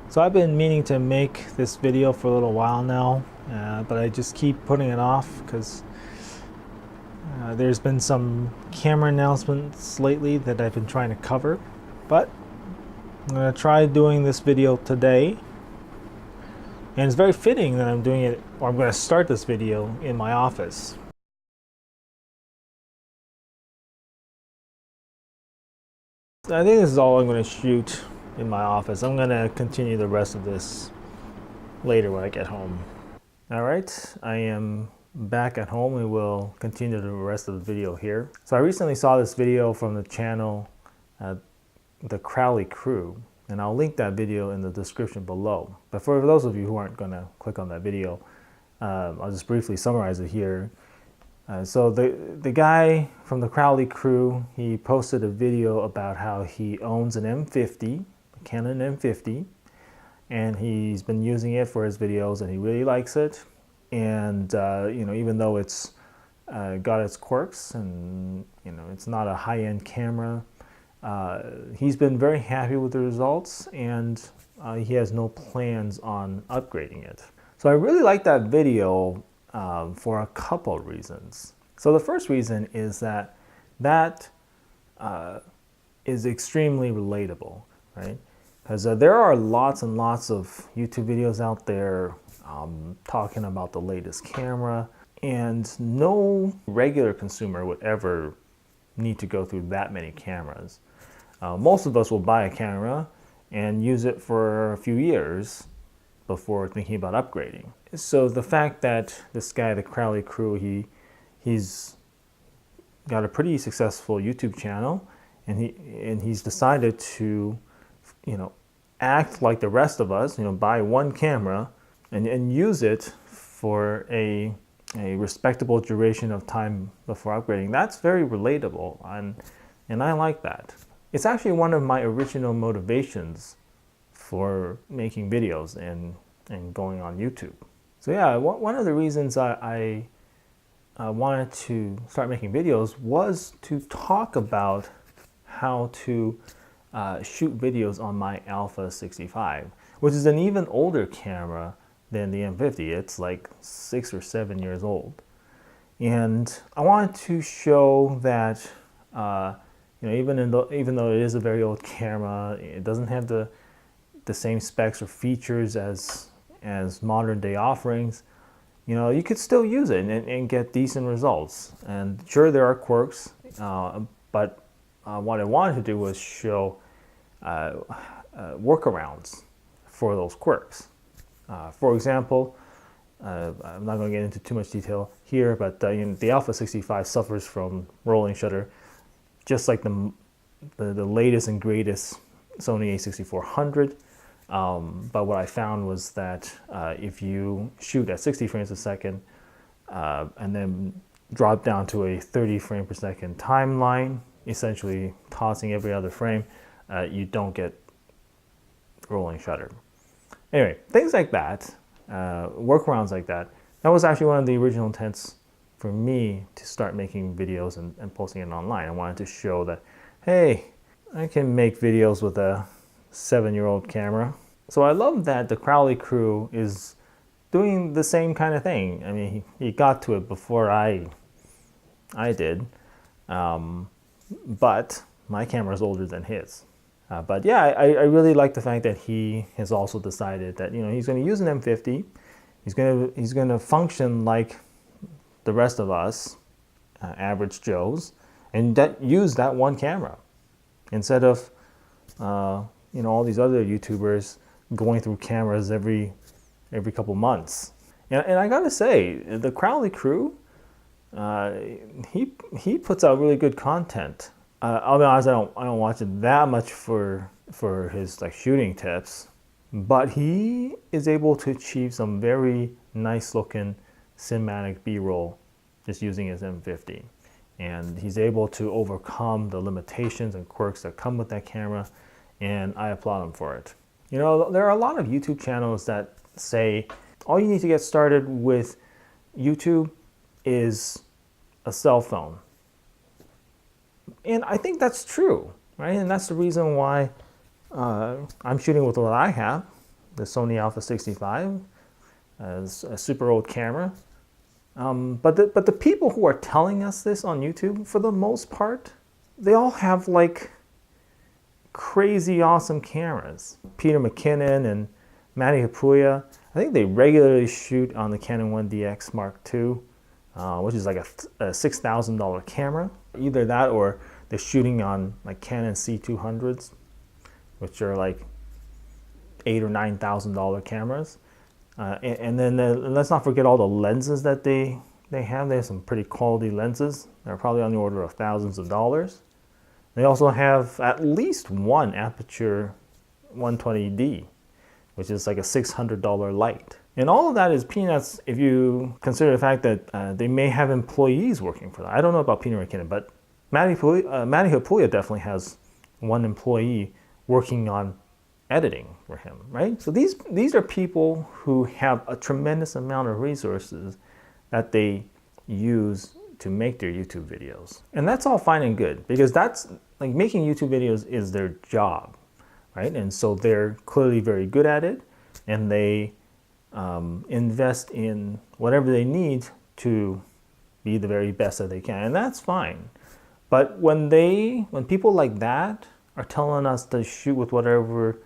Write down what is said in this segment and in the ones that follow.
So I've been meaning to make this video for a little while now, but I just keep putting it off because there's been some camera announcements lately that I've been trying to cover. But I'm going to try doing this video today. And it's very fitting that I'm doing it, or I'm going to start this video in my office. I think this is all I'm going to shoot in my office. I'm going to continue the rest of this later when I get home. Alright, I am back at home and we'll continue the rest of the video here. So I recently saw this video from the channel, the Crowley crew, and I'll link that video in the description below. But for those of you who aren't going to click on that video, I'll just briefly summarize it here. So the guy from the Crowley crew, he posted a video about how he owns an M50, a Canon M50, and he's been using it for his videos and he really likes it. And you know, even though it's got its quirks and you know it's not a high-end camera, he's been very happy with the results, and he has no plans on upgrading it. So I really like that video for a couple of reasons. So the first reason is that is extremely relatable, right? Because there are lots and lots of YouTube videos out there talking about the latest camera, and no regular consumer would ever need to go through that many cameras. Most of us will buy a camera and use it for a few years before thinking about upgrading. So the fact that this guy, the Crowley crew, he's got a pretty successful YouTube channel, and he's decided to, you know, act like the rest of us, you know, buy one camera and use it for a respectable duration of time before upgrading. That's very relatable, and I like that. It's actually one of my original motivations for making videos and going on YouTube. So yeah, one of the reasons I wanted to start making videos was to talk about how to shoot videos on my Alpha 65, which is an even older camera than the M50. It's like 6 or 7 years old. And I wanted to show that you know, even though it is a very old camera, it doesn't have the same specs or features as modern day offerings. You know, you could still use it and get decent results. And sure, there are quirks, but what I wanted to do was show workarounds for those quirks. For example, I'm not going to get into too much detail here, but you know, the Alpha 65 suffers from rolling shutter, just like the latest and greatest Sony a6400. But what I found was that if you shoot at 60 frames a second and then drop down to a 30 frame per second timeline, essentially tossing every other frame, you don't get rolling shutter. Anyway, things like that, workarounds like that, that was actually one of the original intents for me to start making videos and posting it online. I wanted to show that, hey, I can make videos with a 7-year-old camera. So I love that the Crowley crew is doing the same kind of thing. I mean, he got to it before I did, but my camera is older than his. But yeah, I really like the fact that he has also decided that, you know, he's going to use an M50. He's going to function like the rest of us, average Joes, and use that one camera instead of you know, all these other YouTubers going through cameras every couple months. And I gotta say, the Crowley crew, he puts out really good content. I'll be honest, I don't watch it that much for his like shooting tips, but he is able to achieve some very nice looking cinematic B-roll just using his M50. And he's able to overcome the limitations and quirks that come with that camera, and I applaud him for it. You know, there are a lot of YouTube channels that say all you need to get started with YouTube is a cell phone. And I think that's true, right? And that's the reason why I'm shooting with what I have. the Sony Alpha 65, as a super old camera. But the people who are telling us this on YouTube, for the most part, they all have like crazy awesome cameras. Peter McKinnon and Matty Hapuya, I think they regularly shoot on the Canon 1DX Mark II, which is like a $6,000 camera. Either that or they're shooting on like Canon C200s, which are like $8,000 or $9,000 cameras. And then let's not forget all the lenses that they have. They have some pretty quality lenses. They're probably on the order of thousands of dollars. They also have at least one Aperture 120D, which is like a $600 light. And all of that is peanuts if you consider the fact that they may have employees working for that. I don't know about Peter McKinnon, but Matty Hapuya definitely has one employee working on editing for him, right? So these are people who have a tremendous amount of resources that they use to make their YouTube videos. And that's all fine and good, because that's like making YouTube videos is their job, right? And so they're clearly very good at it, and they invest in whatever they need to be the very best that they can, and that's fine. But when people like that are telling us to shoot with whatever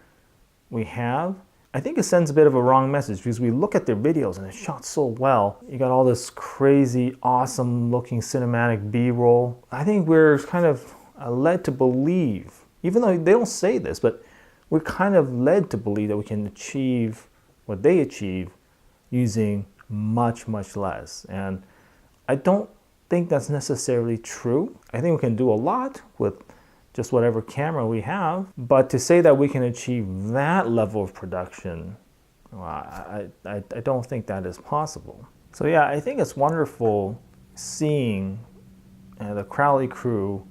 we have, I think it sends a bit of a wrong message, because we look at their videos and it's shot so well. You got all this crazy, awesome looking cinematic B-roll. I think we're kind of led to believe, even though they don't say this, but we're kind of led to believe that we can achieve what they achieve using much, much less. And I don't think that's necessarily true. I think we can do a lot with just whatever camera we have, but to say that we can achieve that level of production, well, I don't think that is possible. So yeah, I think it's wonderful seeing the Crowley crew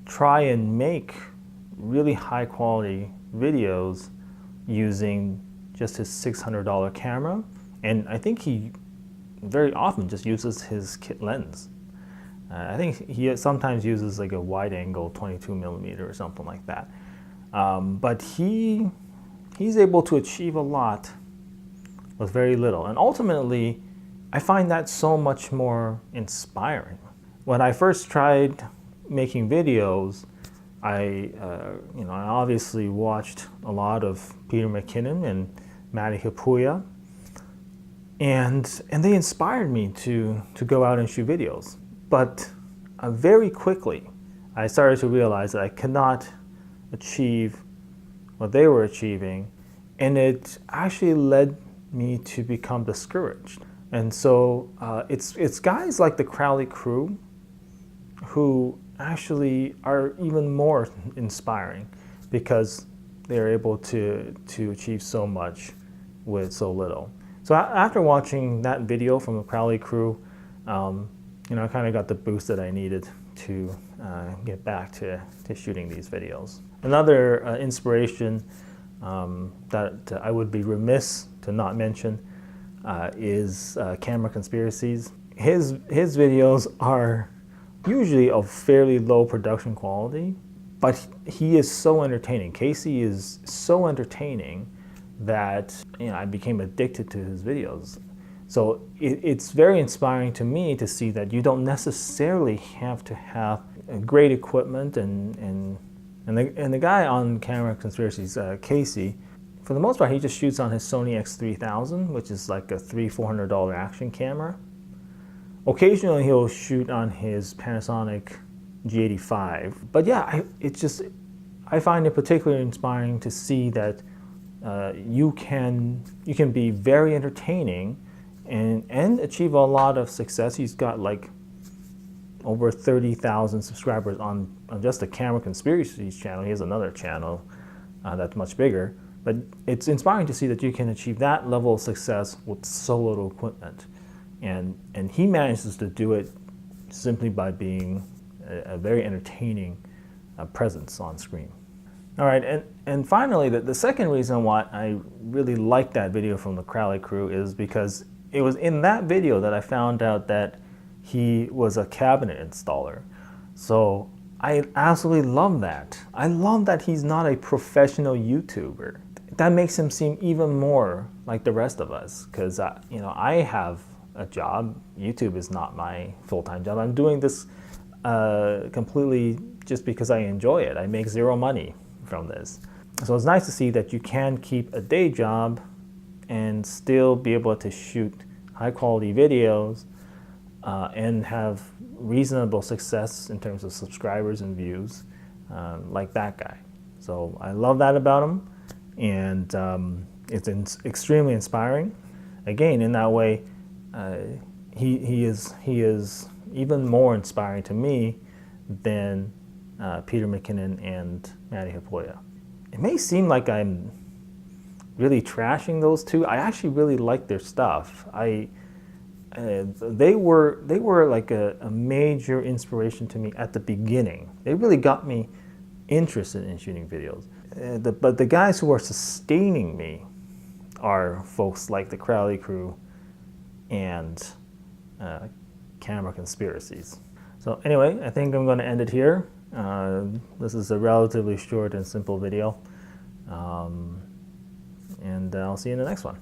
try and make really high quality videos using just his $600 camera, and I think he very often just uses his kit lens. I think he sometimes uses like a wide angle 22mm or something like that. But he's able to achieve a lot with very little. And ultimately, I find that so much more inspiring. When I first tried making videos, I obviously watched a lot of Peter McKinnon and Matty Hapuya, and they inspired me to go out and shoot videos. But very quickly, I started to realize that I could not achieve what they were achieving, and it actually led me to become discouraged. And so it's guys like the Crowley crew who actually are even more inspiring, because they're able to achieve so much with so little. So after watching that video from the Crowley crew, I kind of got the boost that I needed to get back to shooting these videos. Another inspiration that I would be remiss to not mention is Camera Conspiracies. His videos are usually of fairly low production quality, but he is so entertaining. Casey is so entertaining that I became addicted to his videos. So it's very inspiring to me to see that you don't necessarily have to have great equipment, and the guy on Camera Conspiracies, Casey, for the most part, he just shoots on his Sony X3000, which is like a $300-400 action camera. Occasionally, he'll shoot on his Panasonic G85. But yeah, I find it particularly inspiring to see that you can be very entertaining and achieve a lot of success. He's got like over 30,000 subscribers on just the Camera Conspiracies channel. He has another channel that's much bigger. But it's inspiring to see that you can achieve that level of success with so little equipment. And he manages to do it simply by being a very entertaining presence on screen. All right, and finally, the second reason why I really like that video from the Crowley crew is because it was in that video that I found out that he was a cabinet installer. So I absolutely love that. I love that he's not a professional YouTuber. that makes him seem even more like the rest of us, because I have a job. YouTube is not my full-time job. I'm doing this completely just because I enjoy it. I make zero money from this. So it's nice to see that you can keep a day job and still be able to shoot high quality videos and have reasonable success in terms of subscribers and views, like that guy. So I love that about him, and it's extremely inspiring. Again, in that way, he is even more inspiring to me than Peter McKinnon and Matty Hapoya. It may seem like I'm really trashing those two. I actually really like their stuff. They were like a major inspiration to me at the beginning. They really got me interested in shooting videos. But the guys who are sustaining me are folks like the Crowley crew and Camera Conspiracies. So anyway, I think I'm going to end it here. This is a relatively short and simple video. And I'll see you in the next one.